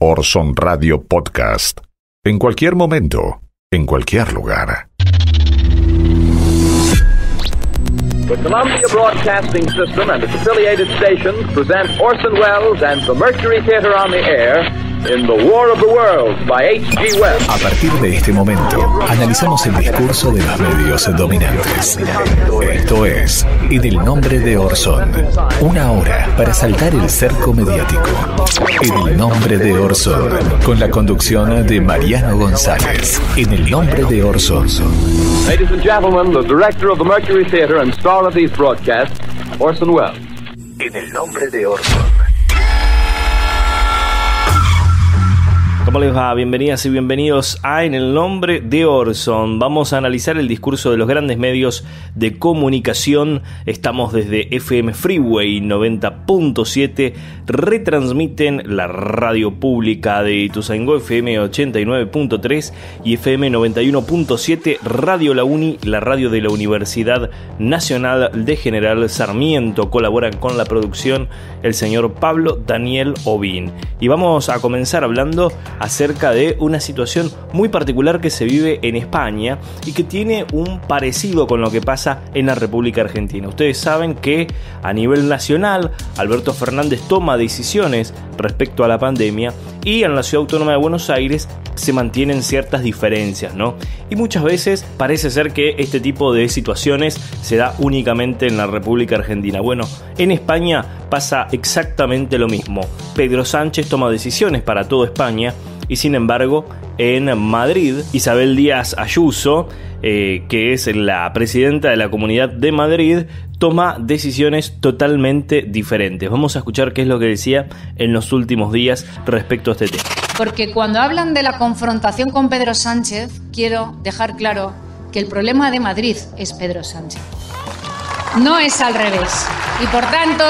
Orson Radio Podcast. En cualquier momento, en cualquier lugar. The Columbia Broadcasting System and its affiliated stations present Orson Welles and the Mercury Theater on the Air in The War of the Worlds by H.G. Wells. A partir de este momento, analizamos el discurso de los medios dominantes. Esto es En el nombre de Orson. Una hora para saltar el cerco mediático. En el nombre de Orson. Con la conducción de Mariano González. En el nombre de Orson. Ladies and gentlemen, the director of the Mercury Theater and star of these broadcasts, Orson Welles. En el nombre de Orson. ¿Cómo les va? Bienvenidas y bienvenidos a En el nombre de Orson. Vamos a analizar el discurso de los grandes medios de comunicación. Estamos desde FM Freeway 90.7. Retransmiten la radio pública de Ituzaingó, FM 89.3 y FM 91.7, Radio La Uni, la radio de la Universidad Nacional de General Sarmiento. Colaboran con la producción el señor Pablo Daniel Ovín. Y vamos a comenzar hablando acerca de una situación muy particular que se vive en España y que tiene un parecido con lo que pasa en la República Argentina. Ustedes saben que a nivel nacional Alberto Fernández toma decisiones respecto a la pandemia y en la Ciudad Autónoma de Buenos Aires se mantienen ciertas diferencias, ¿no? Y muchas veces parece ser que este tipo de situaciones se da únicamente en la República Argentina. Bueno, en España pasa exactamente lo mismo. Pedro Sánchez toma decisiones para toda España y sin embargo en Madrid Isabel Díaz Ayuso, que es la presidenta de la Comunidad de Madrid, toma decisiones totalmente diferentes. Vamos a escuchar qué es lo que decía en los últimos días respecto a este tema. Porque cuando hablan de la confrontación con Pedro Sánchez, quiero dejar claro que el problema de Madrid es Pedro Sánchez. No es al revés. Y por tanto,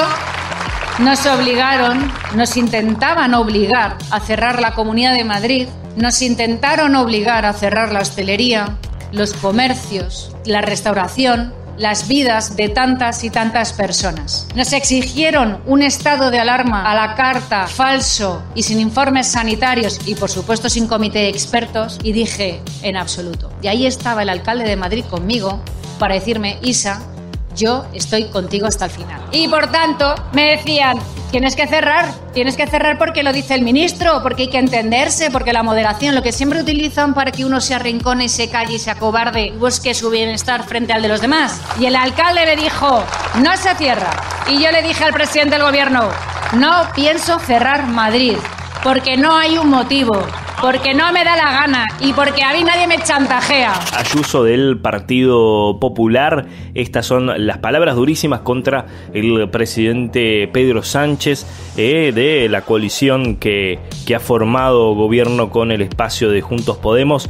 nos intentaban obligar a cerrar la Comunidad de Madrid, nos intentaron obligar a cerrar la hostelería, los comercios, la restauración, las vidas de tantas y tantas personas. Nos exigieron un estado de alarma a la carta, falso y sin informes sanitarios y por supuesto sin comité de expertos, y dije en absoluto. Y ahí estaba el alcalde de Madrid conmigo para decirme: Isa, yo estoy contigo hasta el final. Y por tanto me decían: tienes que cerrar porque lo dice el ministro, porque hay que entenderse, porque la moderación, lo que siempre utilizan para que uno se arrincone y se calle y se acobarde y busque su bienestar frente al de los demás. Y el alcalde me dijo: no se cierra. Y yo le dije al presidente del gobierno: no pienso cerrar Madrid, porque no hay un motivo, porque no me da la gana y porque a mí nadie me chantajea. Ayuso del Partido Popular, estas son las palabras durísimas contra el presidente Pedro Sánchez, de la coalición que ha formado gobierno con el espacio de Juntos Podemos.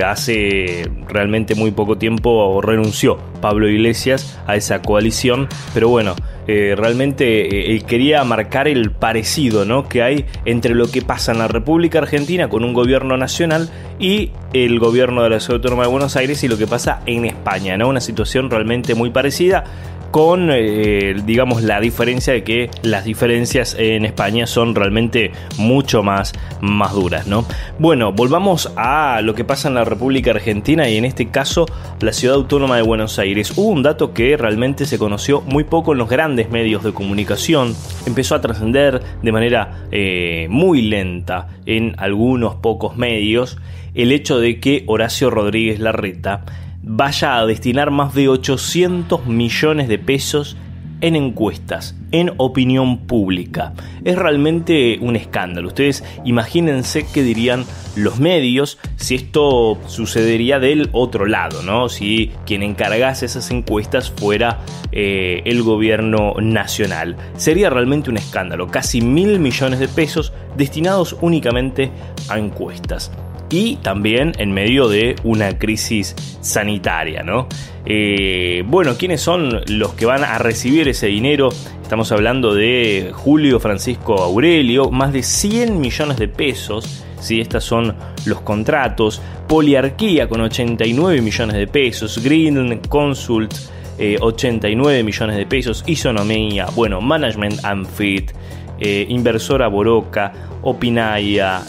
Hace realmente muy poco tiempo renunció Pablo Iglesias a esa coalición, pero bueno, realmente quería marcar el parecido, ¿no?, que hay entre lo que pasa en la República Argentina con un gobierno nacional y el gobierno de la Ciudad Autónoma de Buenos Aires y lo que pasa en España, ¿no? Una situación realmente muy parecida, con digamos la diferencia de que las diferencias en España son realmente mucho más duras, ¿no? Bueno, volvamos a lo que pasa en la República Argentina y en este caso la Ciudad Autónoma de Buenos Aires. Hubo un dato que realmente se conoció muy poco en los grandes medios de comunicación, empezó a trascender de manera muy lenta en algunos pocos medios, el hecho de que Horacio Rodríguez Larreta vaya a destinar más de 800 millones de pesos en encuestas, en opinión pública. Es realmente un escándalo. Ustedes imagínense qué dirían los medios si esto sucedería del otro lado, ¿no? Si quien encargase esas encuestas fuera el gobierno nacional. Sería realmente un escándalo. Casi 1.000 millones de pesos destinados únicamente a encuestas. Y también en medio de una crisis sanitaria, ¿no? Bueno, ¿quiénes son los que van a recibir ese dinero? Estamos hablando de Julio Francisco Aurelio, más de 100 millones de pesos. Sí, estos son los contratos. Poliarquía con 89 millones de pesos. Green Consult, 89 millones de pesos. Isonomía, bueno, Management and Fit, Inversora Boroca, Opinaya,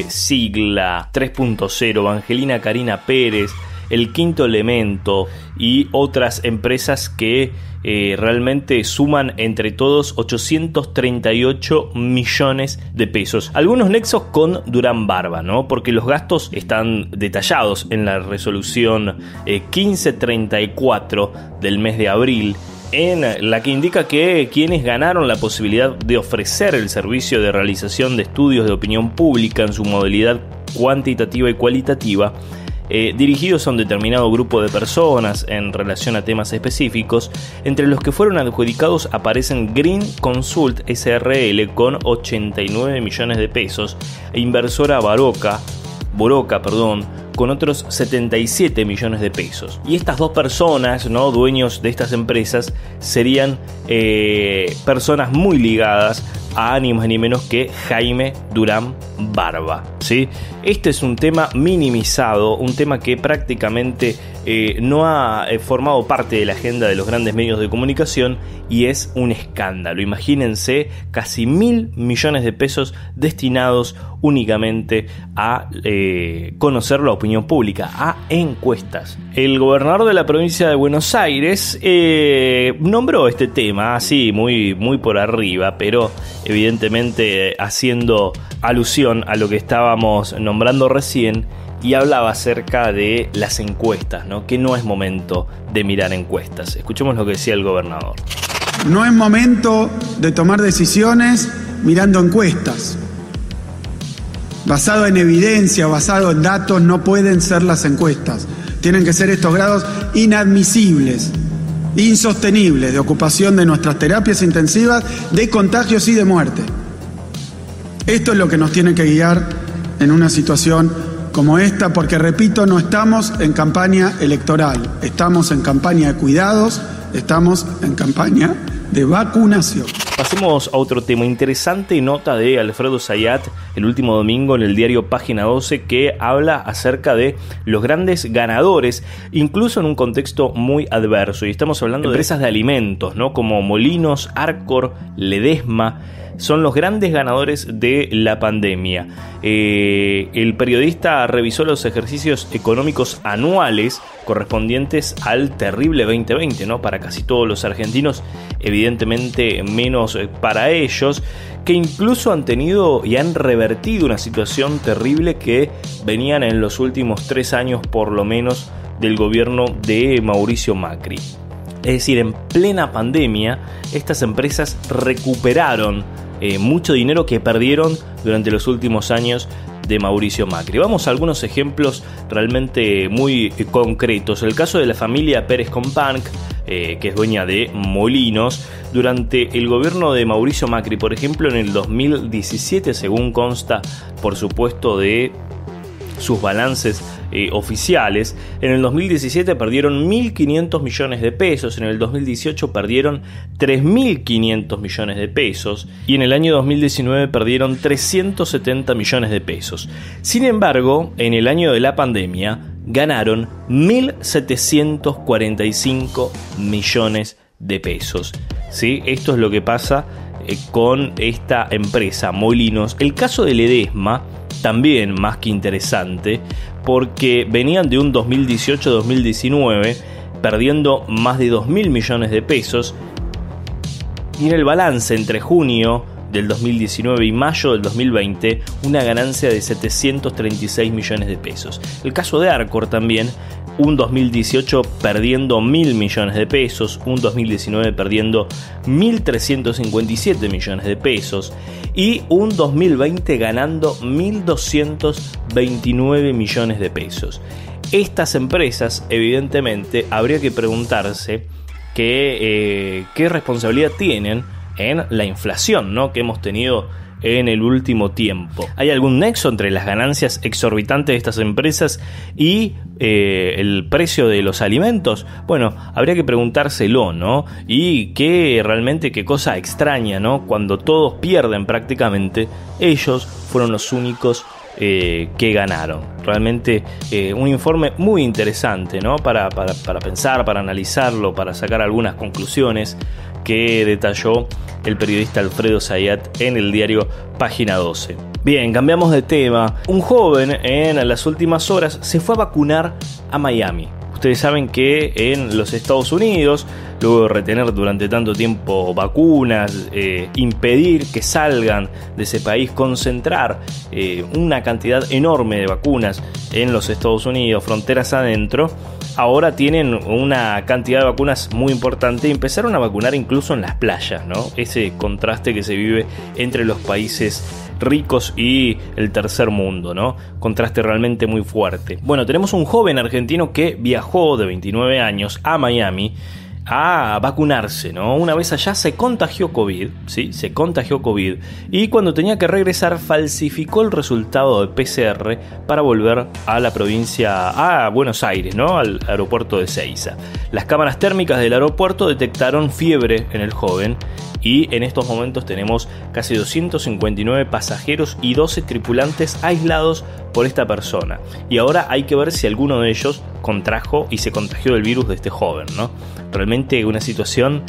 Sigla, 3.0, Evangelina Karina Pérez, El Quinto Elemento y otras empresas que realmente suman entre todos 838 millones de pesos. Algunos nexos con Durán Barba, ¿no? Porque los gastos están detallados en la resolución 1534 del mes de abril, en la que indica que quienes ganaron la posibilidad de ofrecer el servicio de realización de estudios de opinión pública en su modalidad cuantitativa y cualitativa, dirigidos a un determinado grupo de personas en relación a temas específicos, entre los que fueron adjudicados aparecen Green Consult SRL con 89 millones de pesos e Inversora Boroca, con otros 77 millones de pesos. Y estas dos personas, ¿no?, dueños de estas empresas, serían personas muy ligadas a ni más ni menos que Jaime Durán Barba, ¿sí? Este es un tema minimizado, un tema que prácticamente no ha formado parte de la agenda de los grandes medios de comunicación y es un escándalo. Imagínense, casi 1.000 millones de pesos destinados únicamente a conocer la opinión pública, a encuestas. El gobernador de la provincia de Buenos Aires nombró este tema así muy por arriba, pero evidentemente haciendo alusión a lo que estábamos nombrando recién, y hablaba acerca de las encuestas, ¿no? Que no es momento de mirar encuestas. Escuchemos lo que decía el gobernador. No es momento de tomar decisiones mirando encuestas. Basado en evidencia, basado en datos, no pueden ser las encuestas. Tienen que ser estos grados inadmisibles, insostenibles de ocupación de nuestras terapias intensivas, de contagios y de muerte. Esto es lo que nos tiene que guiar en una situación como esta, porque repito, no estamos en campaña electoral, estamos en campaña de cuidados, estamos en campaña de vacunación. Pasemos a otro tema. Interesante nota de Alfredo Zayat el último domingo en el diario Página 12, que habla acerca de los grandes ganadores, incluso en un contexto muy adverso. Y estamos hablando de empresas de alimentos, ¿no?, como Molinos, Arcor, Ledesma. Son los grandes ganadores de la pandemia. El periodista revisó los ejercicios económicos anuales correspondientes al terrible 2020, ¿no? Para casi todos los argentinos, evidentemente menos para ellos, que incluso han tenido y han revertido una situación terrible que venían en los últimos 3 años por lo menos del gobierno de Mauricio Macri. Es decir, en plena pandemia, estas empresas recuperaron mucho dinero que perdieron durante los últimos años de Mauricio Macri. Vamos a algunos ejemplos realmente muy concretos. El caso de la familia Pérez Companc, que es dueña de Molinos, durante el gobierno de Mauricio Macri, por ejemplo, en el 2017, según consta, por supuesto, de sus balances oficiales, en el 2017 perdieron 1.500 millones de pesos, en el 2018 perdieron 3.500 millones de pesos y en el año 2019 perdieron 370 millones de pesos. Sin embargo, en el año de la pandemia ganaron 1.745 millones de pesos. ¿Sí? Esto es lo que pasa con esta empresa, Molinos. El caso de Ledesma, también más que interesante, porque venían de un 2018-2019 perdiendo más de 2.000 millones de pesos, y en el balance entre junio del 2019 y mayo del 2020 una ganancia de 736 millones de pesos. El caso de Arcor también, un 2018 perdiendo 1.000 millones de pesos, un 2019 perdiendo 1.357 millones de pesos y un 2020 ganando 1.229 millones de pesos. Estas empresas, evidentemente, habría que preguntarse qué responsabilidad tienen en la inflación, ¿no?, que hemos tenido en el último tiempo. ¿Hay algún nexo entre las ganancias exorbitantes de estas empresas y el precio de los alimentos? Bueno, habría que preguntárselo, ¿no? Y qué cosa extraña, ¿no? Cuando todos pierden prácticamente, ellos fueron los únicos que ganaron. Realmente un informe muy interesante, ¿no? Para pensar, para analizarlo, para sacar algunas conclusiones que detalló el periodista Alfredo Zayat en el diario Página 12. Bien, cambiamos de tema. Un joven en las últimas horas se fue a vacunar a Miami. Ustedes saben que en los Estados Unidos, luego de retener durante tanto tiempo vacunas, impedir que salgan de ese país, concentrar una cantidad enorme de vacunas en los Estados Unidos, fronteras adentro, ahora tienen una cantidad de vacunas muy importante y empezaron a vacunar incluso en las playas, ¿no? Ese contraste que se vive entre los países ricos y el tercer mundo, ¿no? Contraste realmente muy fuerte. Bueno, tenemos un joven argentino que viajó de 29 años a Miami a vacunarse, ¿no? Una vez allá se contagió COVID, ¿sí? Se contagió COVID y cuando tenía que regresar falsificó el resultado de PCR para volver a la provincia, a Buenos Aires, ¿no? Al aeropuerto de Ezeiza. Las cámaras térmicas del aeropuerto detectaron fiebre en el joven y en estos momentos tenemos casi 259 pasajeros y 12 tripulantes aislados por esta persona. Y ahora hay que ver si alguno de ellos contrajo y se contagió del virus de este joven, ¿no? Realmente una situación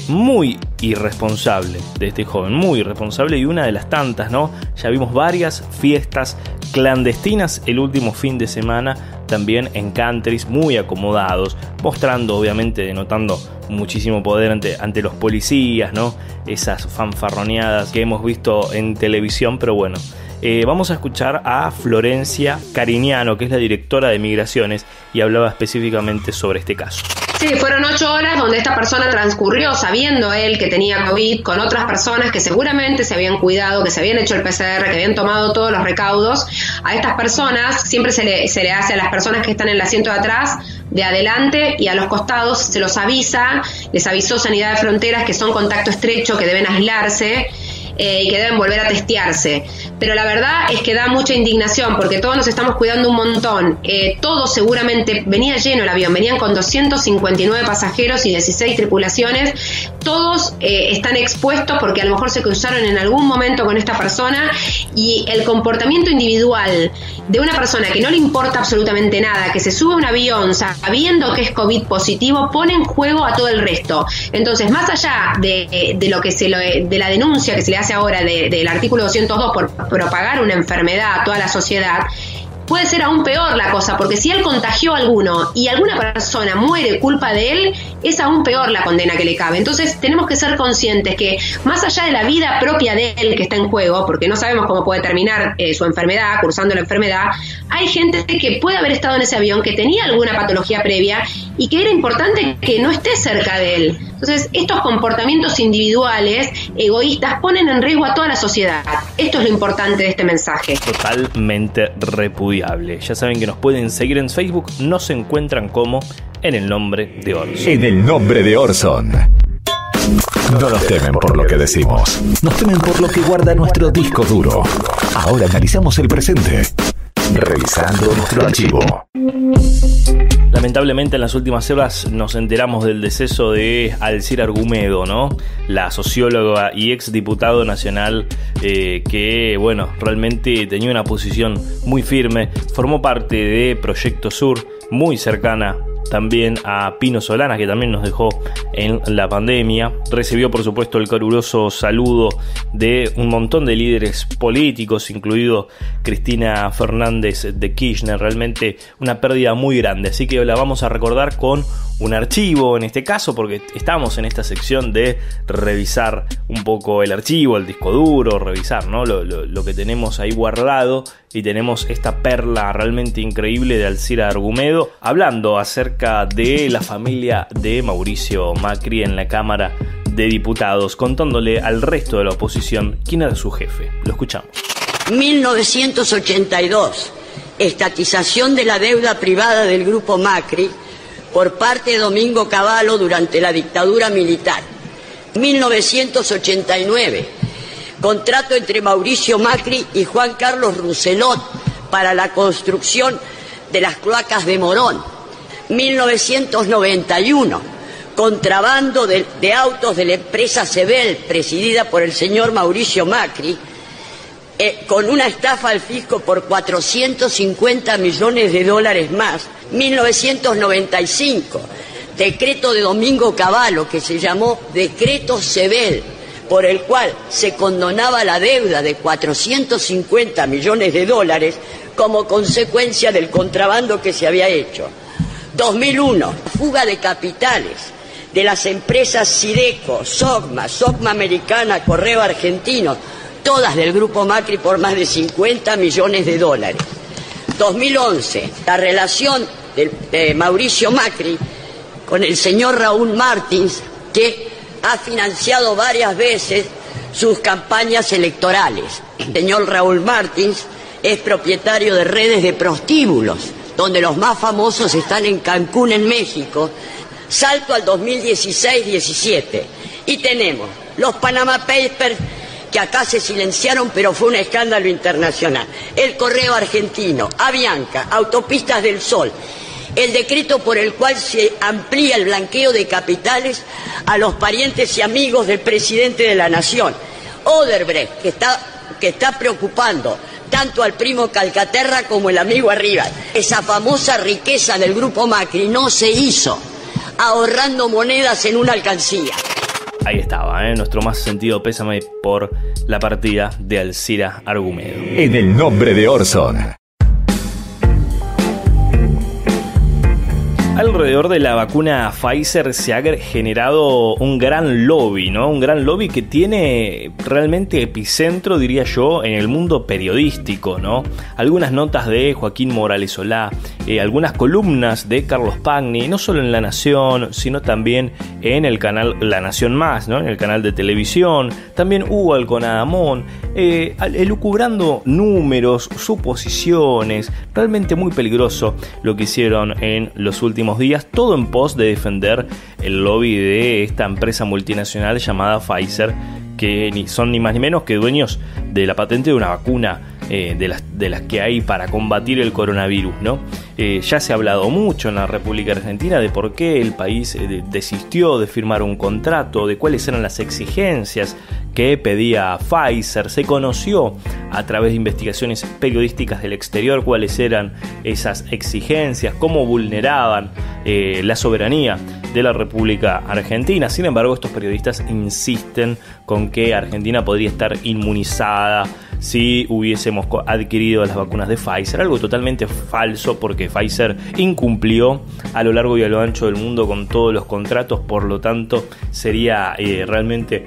muy irresponsable de este joven, muy irresponsable y una de las tantas, ¿no? Ya vimos varias fiestas clandestinas el último fin de semana, también en countries muy acomodados, mostrando, obviamente, denotando muchísimo poder ante los policías, ¿no? Esas fanfarroneadas que hemos visto en televisión, pero bueno. Vamos a escuchar a Florencia Cariñano, que es la directora de Migraciones, y hablaba específicamente sobre este caso. Sí, fueron 8 horas donde esta persona transcurrió sabiendo él que tenía COVID con otras personas que seguramente se habían cuidado, que se habían hecho el PCR, que habían tomado todos los recaudos. A estas personas siempre se le hace a las personas que están en el asiento de atrás, de adelante y a los costados se los avisa, les avisó Sanidad de Fronteras que son contacto estrecho, que deben aislarse y que deben volver a testearse. Pero la verdad es que da mucha indignación porque todos nos estamos cuidando un montón. Todos seguramente, venía lleno el avión, venían con 259 pasajeros y 16 tripulaciones. Todos están expuestos porque a lo mejor se cruzaron en algún momento con esta persona y el comportamiento individual de una persona que no le importa absolutamente nada, que se sube a un avión sabiendo que es COVID positivo, pone en juego a todo el resto. Entonces, más allá de lo que de la denuncia que se le hace ahora del artículo 202 por propagar una enfermedad a toda la sociedad, puede ser aún peor la cosa, porque si él contagió a alguno y alguna persona muere culpa de él, es aún peor la condena que le cabe. Entonces tenemos que ser conscientes que más allá de la vida propia de él que está en juego, porque no sabemos cómo puede terminar su enfermedad, cursando la enfermedad, hay gente que puede haber estado en ese avión, que tenía alguna patología previa y que era importante que no esté cerca de él. Entonces estos comportamientos individuales, egoístas, ponen en riesgo a toda la sociedad. Esto es lo importante de este mensaje. Totalmente repudiable. Ya saben que nos pueden seguir en Facebook, nos encuentran como En el Nombre de Orson. En el Nombre de Orson. No nos temen por lo que decimos, nos temen por lo que guarda nuestro disco duro. Ahora analizamos el presente, revisando nuestro archivo. Lamentablemente en las últimas horas nos enteramos del deceso de Alcira Argumedo, ¿no? La socióloga y exdiputado nacional que, bueno, realmente tenía una posición muy firme, formó parte de Proyecto Sur, muy cercana también a Pino Solanas, que también nos dejó en la pandemia. Recibió, por supuesto, el caluroso saludo de un montón de líderes políticos, incluido Cristina Fernández de Kirchner. Realmente una pérdida muy grande, así que la vamos a recordar con un archivo en este caso, porque estamos en esta sección de revisar un poco el archivo, el disco duro, revisar, ¿no? lo que tenemos ahí guardado, y tenemos esta perla realmente increíble de Alcira Argumedo, hablando acerca de la familia de Mauricio Macri en la Cámara de Diputados, contándole al resto de la oposición quién era su jefe. Lo escuchamos. 1982, estatización de la deuda privada del Grupo Macri por parte de Domingo Cavallo durante la dictadura militar. 1989, contrato entre Mauricio Macri y Juan Carlos Rousselot para la construcción de las cloacas de Morón. 1991, contrabando de autos de la empresa Sebel, presidida por el señor Mauricio Macri, con una estafa al fisco por 450 millones de dólares más. 1995, decreto de Domingo Cavallo, que se llamó Decreto Sebel, por el cual se condonaba la deuda de 450 millones de dólares como consecuencia del contrabando que se había hecho. 2001, fuga de capitales de las empresas Sideco, Sogma Americana, Correo Argentino, todas del Grupo Macri por más de 50 millones de dólares. 2011, la relación de Mauricio Macri con el señor Raúl Martins, que ha financiado varias veces sus campañas electorales. El señor Raúl Martins es propietario de redes de prostíbulos, donde los más famosos están en Cancún, en México. Salto al 2016-17 y tenemos los Panama Papers, que acá se silenciaron, pero fue un escándalo internacional. El Correo Argentino, Avianca, Autopistas del Sol, el decreto por el cual se amplía el blanqueo de capitales a los parientes y amigos del presidente de la Nación. Odebrecht, que está preocupando tanto al primo Calcaterra como el amigo Arribas. Esa famosa riqueza del Grupo Macri no se hizo ahorrando monedas en una alcancía. Ahí estaba, nuestro más sentido pésame por la partida de Alcira Argumedo. En el nombre de Orson. Alrededor de la vacuna Pfizer se ha generado un gran lobby, ¿no? Un gran lobby que tiene realmente epicentro, diría yo, en el mundo periodístico, ¿no? Algunas notas de Joaquín Morales Solá, algunas columnas de Carlos Pagni, no solo en La Nación, sino también en el canal La Nación Más, ¿no? En el canal de televisión. También Hugo Alconadamón, elucubrando números, suposiciones. Realmente muy peligroso lo que hicieron en los últimos días, todo en pos de defender el lobby de esta empresa multinacional llamada Pfizer, que son ni más ni menos que dueños de la patente de una vacuna de las que hay para combatir el coronavirus, ¿no? Ya se ha hablado mucho en la República Argentina de por qué el país desistió de firmar un contrato, de cuáles eran las exigencias que pedía Pfizer. Se conoció a través de investigaciones periodísticas del exterior cuáles eran esas exigencias, cómo vulneraban la soberanía de la República Argentina. Sin embargo, estos periodistas insisten con que Argentina podría estar inmunizada si hubiésemos adquirido las vacunas de Pfizer, algo totalmente falso, porque Pfizer incumplió a lo largo y a lo ancho del mundo con todos los contratos. Por lo tanto, sería realmente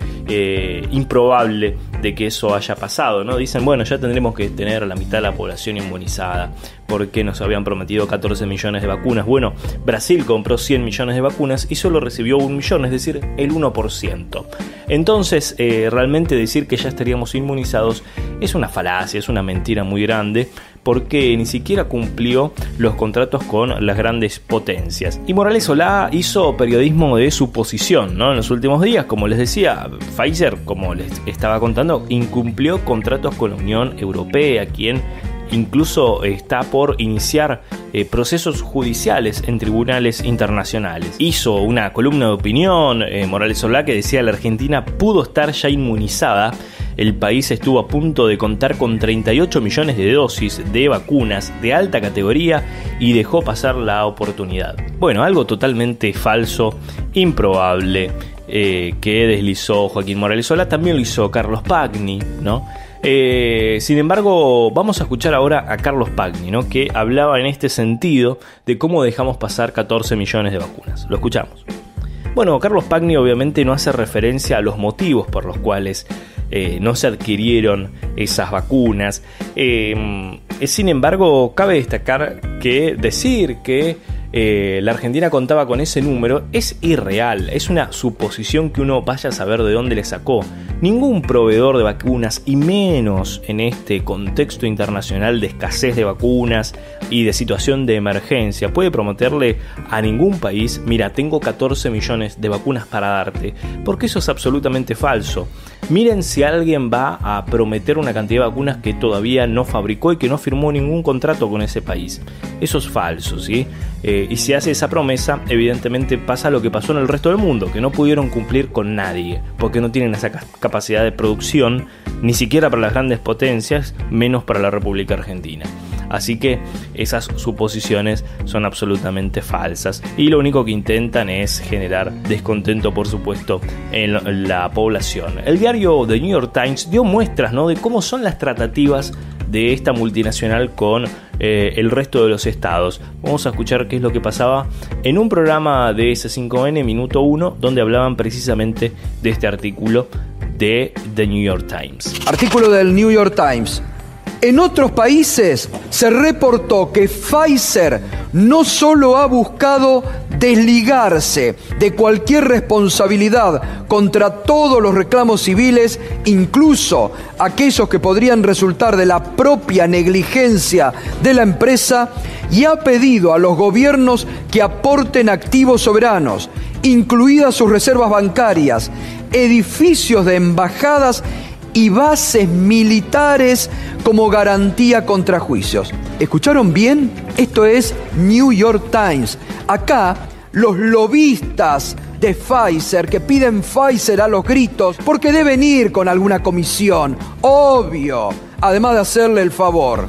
improbable de que eso haya pasado, ¿no? Dicen, bueno, ya tendremos que tener la mitad de la población inmunizada porque nos habían prometido 14 millones de vacunas. Bueno, Brasil compró 100 millones de vacunas y solo recibió 1 millón, es decir, el 1%. Entonces, realmente decir que ya estaríamos inmunizados es una falacia, es una mentira muy grande, porque ni siquiera cumplió los contratos con las grandes potencias. Y Morales Solá hizo periodismo de suposición, ¿no? En los últimos días, como les decía, Pfizer, como les estaba contando, incumplió contratos con la Unión Europea, quien incluso está por iniciar procesos judiciales en tribunales internacionales. Hizo una columna de opinión, Morales Solá, que decía: la Argentina pudo estar ya inmunizada. El país estuvo a punto de contar con 38 millones de dosis de vacunas de alta categoría y dejó pasar la oportunidad. Bueno, algo totalmente falso, improbable, que deslizó Joaquín Morales Solá. También lo hizo Carlos Pagni, ¿no? Sin embargo, vamos a escuchar ahora a Carlos Pagni, ¿no? Que hablaba en este sentido de cómo dejamos pasar 14 millones de vacunas. Lo escuchamos. Bueno, Carlos Pagni obviamente no hace referencia a los motivos por los cuales no se adquirieron esas vacunas. Sin embargo, cabe destacar que decir que la Argentina contaba con ese número es irreal, es una suposición que uno vaya a saber de dónde le sacó. Ningún proveedor de vacunas, y menos en este contexto internacional de escasez de vacunas y de situación de emergencia, puede prometerle a ningún país: mira, tengo 14 millones de vacunas para darte, porque eso es absolutamente falso. Miren si alguien va a prometer una cantidad de vacunas que todavía no fabricó y que no firmó ningún contrato con ese país. Eso es falso, ¿sí? Y si hace esa promesa, evidentemente pasa lo que pasó en el resto del mundo, que no pudieron cumplir con nadie, porque no tienen esa capacidad de producción, ni siquiera para las grandes potencias, menos para la República Argentina. Así que esas suposiciones son absolutamente falsas y lo único que intentan es generar descontento, por supuesto, en la población. El diario The New York Times dio muestras, ¿no?, de cómo son las tratativas de esta multinacional con el resto de los estados. Vamos a escuchar qué es lo que pasaba en un programa de S5N, Minuto 1, donde hablaban precisamente de este artículo de The New York Times. Artículo del New York Times. En otros países se reportó que Pfizer no solo ha buscado desligarse de cualquier responsabilidad contra todos los reclamos civiles, incluso aquellos que podrían resultar de la propia negligencia de la empresa, y ha pedido a los gobiernos que aporten activos soberanos, incluidas sus reservas bancarias, edificios de embajadas y bases militares como garantía contra juicios. ¿Escucharon bien? Esto es New York Times. Acá, los lobistas de Pfizer que piden Pfizer a los gritos porque deben ir con alguna comisión, obvio, además de hacerle el favor.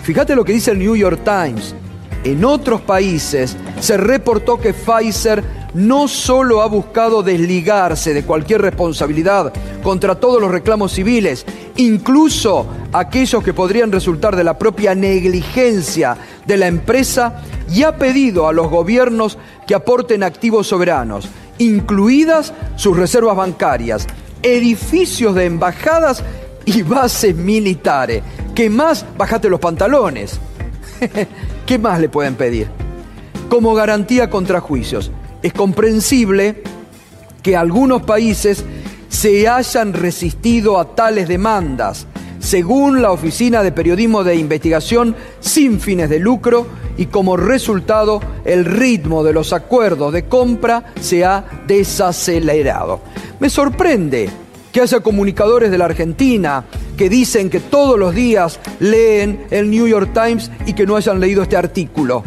Fíjate lo que dice el New York Times. En otros países se reportó que Pfizer no solo ha buscado desligarse de cualquier responsabilidad contra todos los reclamos civiles, incluso aquellos que podrían resultar de la propia negligencia de la empresa, y ha pedido a los gobiernos que aporten activos soberanos, incluidas sus reservas bancarias, edificios de embajadas y bases militares. ¿Qué más? Bájate los pantalones. ¿Qué más le pueden pedir? Como garantía contra juicios. Es comprensible que algunos países se hayan resistido a tales demandas, según la Oficina de Periodismo de Investigación sin fines de lucro, y como resultado el ritmo de los acuerdos de compra se ha desacelerado. Me sorprende que haya comunicadores de la Argentina que dicen que todos los días leen el New York Times y que no hayan leído este artículo.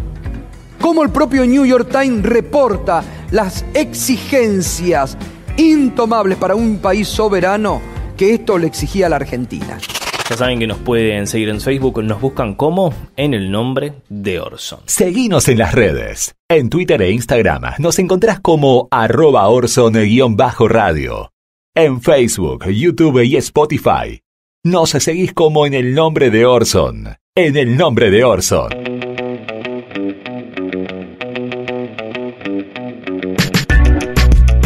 Como el propio New York Times reporta las exigencias intomables para un país soberano que esto le exigía a la Argentina. Ya saben que nos pueden seguir en Facebook, nos buscan como En el Nombre de Orson. Seguinos en las redes. En Twitter e Instagram nos encontrás como @Orson_radio. En Facebook, YouTube y Spotify nos seguís como En el Nombre de Orson. En el Nombre de Orson.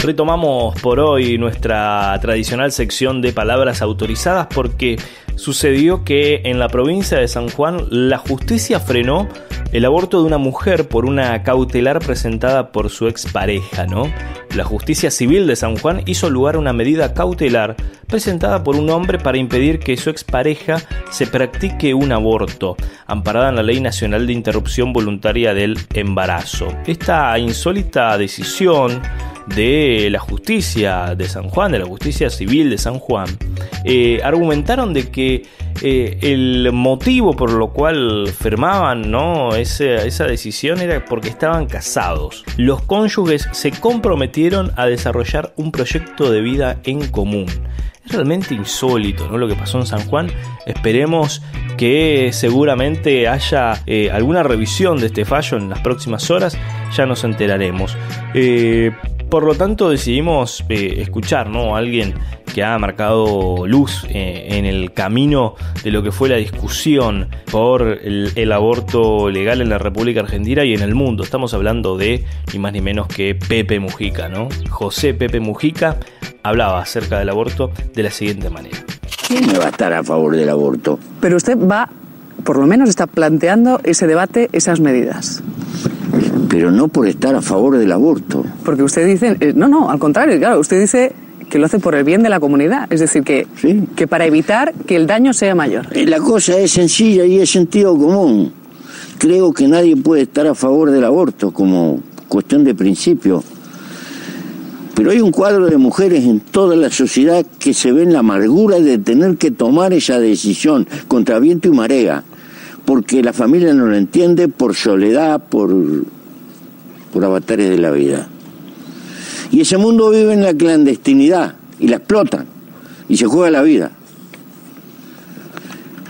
Retomamos por hoy nuestra tradicional sección de palabras autorizadas porque sucedió que en la provincia de San Juan la justicia frenó el aborto de una mujer por una cautelar presentada por su expareja, ¿no? La justicia civil de San Juan hizo lugar a una medida cautelar presentada por un hombre para impedir que su expareja se practique un aborto, amparada en la Ley Nacional de Interrupción Voluntaria del Embarazo. Esta insólita decisión de la justicia de San Juan, de la justicia civil de San Juan, argumentaron de que el motivo por lo cual firmaban, ¿no?, esa decisión era porque estaban casados. Los cónyuges se comprometieron a desarrollar un proyecto de vida en común. Es realmente insólito, ¿no?, lo que pasó en San Juan. Esperemos que seguramente haya alguna revisión de este fallo en las próximas horas. Ya nos enteraremos. Por lo tanto decidimos escuchar, ¿no?, a alguien que ha marcado luz en el camino de lo que fue la discusión por el aborto legal en la República Argentina y en el mundo. Estamos hablando de ni más ni menos que Pepe Mujica, ¿no? José Pepe Mujica hablaba acerca del aborto de la siguiente manera. ¿Quién va a estar a favor del aborto? Pero usted va, por lo menos está planteando ese debate, esas medidas. Pero no por estar a favor del aborto. Porque usted dice, no, al contrario, claro, usted dice que lo hace por el bien de la comunidad, es decir, que para evitar que el daño sea mayor. La cosa es sencilla y es sentido común. Creo que nadie puede estar a favor del aborto como cuestión de principio. Pero hay un cuadro de mujeres en toda la sociedad que se ven la amargura de tener que tomar esa decisión contra viento y marea, porque la familia no lo entiende, por soledad, por avatares de la vida. Y ese mundo vive en la clandestinidad y la explotan y se juega la vida.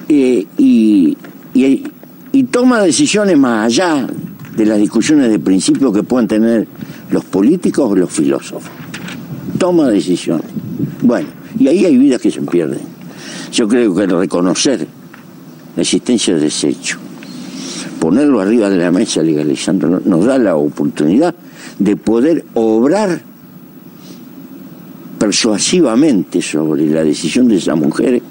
Y toma decisiones más allá de las discusiones de principio que puedan tener los políticos o los filósofos. Toma decisiones. Bueno, y ahí hay vidas que se pierden. Yo creo que reconocer la existencia de ese hecho, ponerlo arriba de la mesa legalizándolo, nos da la oportunidad de poder obrar persuasivamente sobre la decisión de esas mujeres.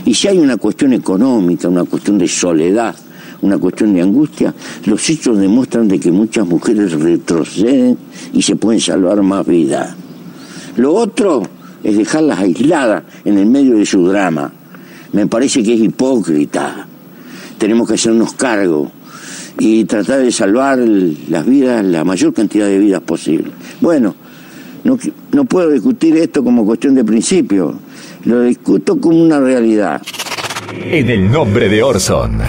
Y si hay una cuestión económica, una cuestión de soledad, una cuestión de angustia, los hechos demuestran de que muchas mujeres retroceden y se pueden salvar más vidas. Lo otro es dejarlas aisladas en el medio de su drama. Me parece que es hipócrita. Tenemos que hacernos cargo y tratar de salvar las vidas, la mayor cantidad de vidas posible. Bueno, no puedo discutir esto como cuestión de principio, lo discuto como una realidad. En el nombre de Orson.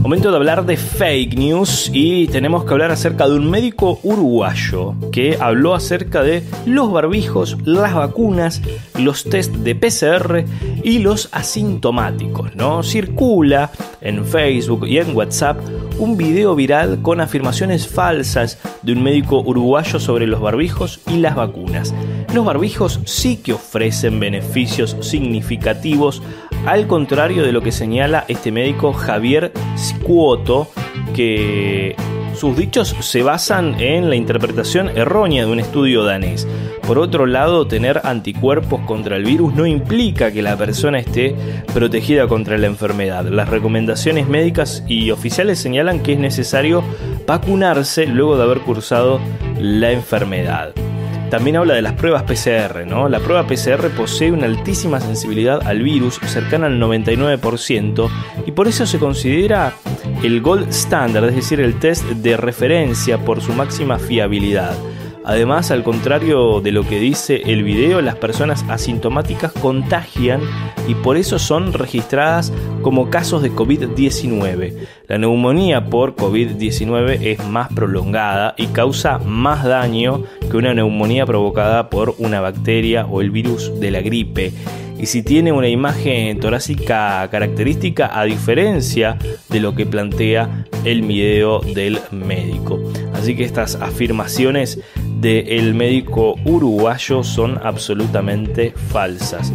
Momento de hablar de fake news y tenemos que hablar acerca de un médico uruguayo que habló acerca de los barbijos, las vacunas, los test de PCR y los asintomáticos, ¿no? Circula en Facebook y en WhatsApp un video viral con afirmaciones falsas de un médico uruguayo sobre los barbijos y las vacunas. Los barbijos sí que ofrecen beneficios significativos, al contrario de lo que señala este médico Javier Scuoto, que sus dichos se basan en la interpretación errónea de un estudio danés. Por otro lado, tener anticuerpos contra el virus no implica que la persona esté protegida contra la enfermedad. Las recomendaciones médicas y oficiales señalan que es necesario vacunarse luego de haber cursado la enfermedad. También habla de las pruebas PCR, ¿no? La prueba PCR posee una altísima sensibilidad al virus, cercana al 99%, y por eso se considera el gold standard, es decir, el test de referencia por su máxima fiabilidad. Además, al contrario de lo que dice el video, las personas asintomáticas contagian y por eso son registradas como casos de COVID-19. La neumonía por COVID-19 es más prolongada y causa más daño que una neumonía provocada por una bacteria o el virus de la gripe. Y si tiene una imagen torácica característica, a diferencia de lo que plantea el video del médico. Así que estas afirmaciones del médico uruguayo son absolutamente falsas.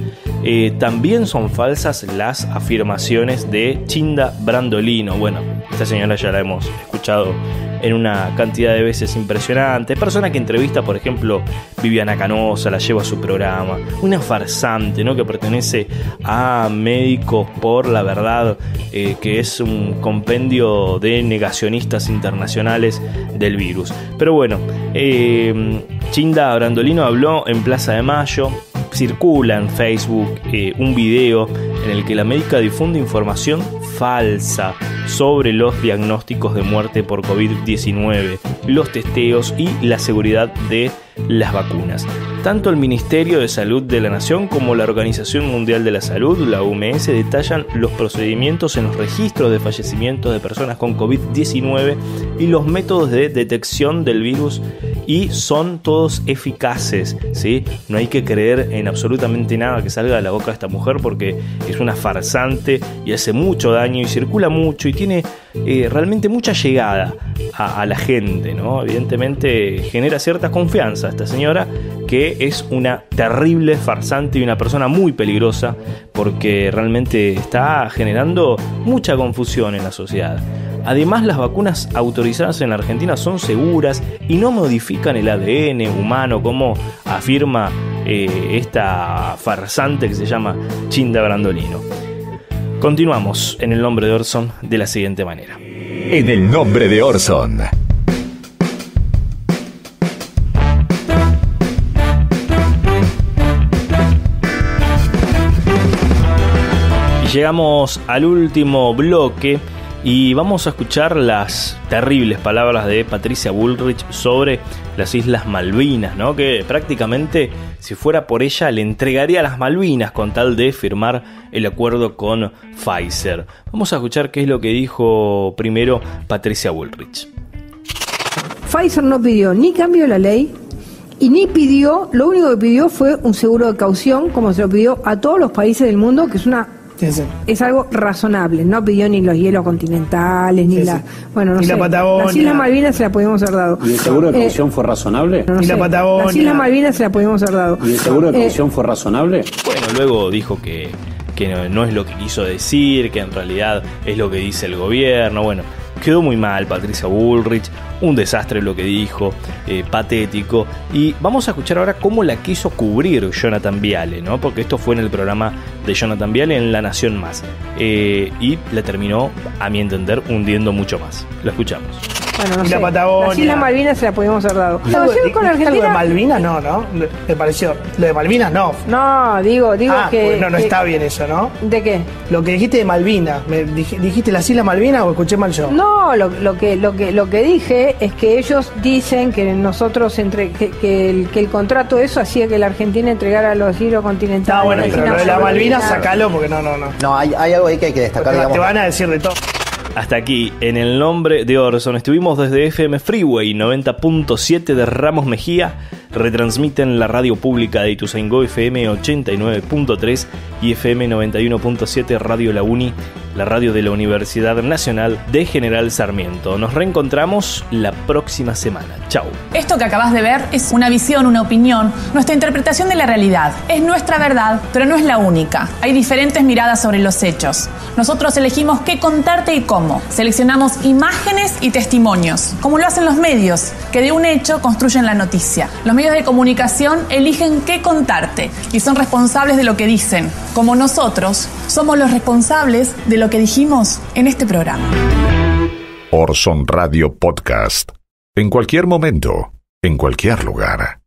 También son falsas las afirmaciones de Chinda Brandolino. Bueno, esta señora ya la hemos escuchado en una cantidad de veces impresionante. Persona que entrevista, por ejemplo, Viviana Canosa, la lleva a su programa. Una farsante, ¿no? Que pertenece a Médicos por la Verdad, que es un compendio de negacionistas internacionales del virus. Pero bueno, Chinda Brandolino habló en Plaza de Mayo. Circula en Facebook un video en el que la médica difunde información falsa sobre los diagnósticos de muerte por COVID-19, los testeos y la seguridad de las vacunas. Tanto el Ministerio de Salud de la Nación como la Organización Mundial de la Salud, la OMS, detallan los procedimientos en los registros de fallecimientos de personas con COVID-19 y los métodos de detección del virus, y son todos eficaces, ¿sí? No hay que creer en absolutamente nada que salga de la boca de esta mujer, porque es una farsante y hace mucho daño y circula mucho y tiene realmente mucha llegada a la gente, ¿no? Evidentemente genera cierta confianza esta señora, que es una terrible farsante y una persona muy peligrosa, porque realmente está generando mucha confusión en la sociedad. Además, las vacunas autorizadas en la Argentina son seguras y no modifican el ADN humano, como afirma esta farsante que se llama Chinda Brandolino. Continuamos en el nombre de Orson de la siguiente manera. En el nombre de Orson. Y llegamos al último bloque y vamos a escuchar las terribles palabras de Patricia Bullrich sobre las Islas Malvinas, ¿no? Que prácticamente, si fuera por ella, le entregaría las Malvinas con tal de firmar el acuerdo con Pfizer. Vamos a escuchar qué es lo que dijo primero Patricia Bullrich. Pfizer no pidió ni cambio de la ley y ni pidió, lo único que pidió fue un seguro de caución, como se lo pidió a todos los países del mundo, que es una Es algo razonable, no pidió ni los hielos continentales, ni la... Bueno, no ni sé. la Patagonia. Las Islas Malvinas se la pudimos haber dado. ¿Y el seguro de comisión fue razonable? No ¿Y la Patagonia? Las Islas Malvinas se la pudimos haber dado. ¿Y el seguro de comisión fue razonable? Bueno, luego dijo que no es lo que quiso decir, que en realidad es lo que dice el gobierno. Bueno, quedó muy mal Patricia Bullrich, un desastre lo que dijo, patético. Y vamos a escuchar ahora cómo la quiso cubrir Jonathan Viale, ¿no? Porque esto fue en el programa de Jonathan Viale en La Nación Más. Y la terminó, a mi entender, hundiendo mucho más. La escuchamos. Bueno, no y sé. la Patagonia. Las Islas Malvinas se la pudimos haber dado. Algo de Malvinas no, ¿no? ¿Te pareció? Lo de Malvinas no. No, digo que... Pues no está bien eso, ¿no? ¿De qué? Lo que dijiste de Malvinas. ¿Dijiste las Islas Malvinas o escuché mal yo? No, lo que dije es que ellos dicen que nosotros que el contrato eso hacía que la Argentina entregara los hielos continentales. Ah, bueno, pero lo de la Malvinas sacalo porque no. No, hay algo ahí que hay que destacar, digamos. Te van a decir de todo. Hasta aquí, en el nombre de Orson, estuvimos desde FM Freeway 90.7 de Ramos Mejía, retransmiten la radio pública de Ituzaingó FM 89.3 y FM 91.7 Radio La Uni, la radio de la Universidad Nacional de General Sarmiento. Nos reencontramos la próxima semana. Chau. Esto que acabas de ver es una visión, una opinión, nuestra interpretación de la realidad. Es nuestra verdad, pero no es la única. Hay diferentes miradas sobre los hechos. Nosotros elegimos qué contarte y cómo. Seleccionamos imágenes y testimonios, como lo hacen los medios, que de un hecho construyen la noticia. Los medios de comunicación eligen qué contarte y son responsables de lo que dicen, como nosotros somos los responsables de lo que dijimos en este programa. Orson Radio Podcast. En cualquier momento, en cualquier lugar.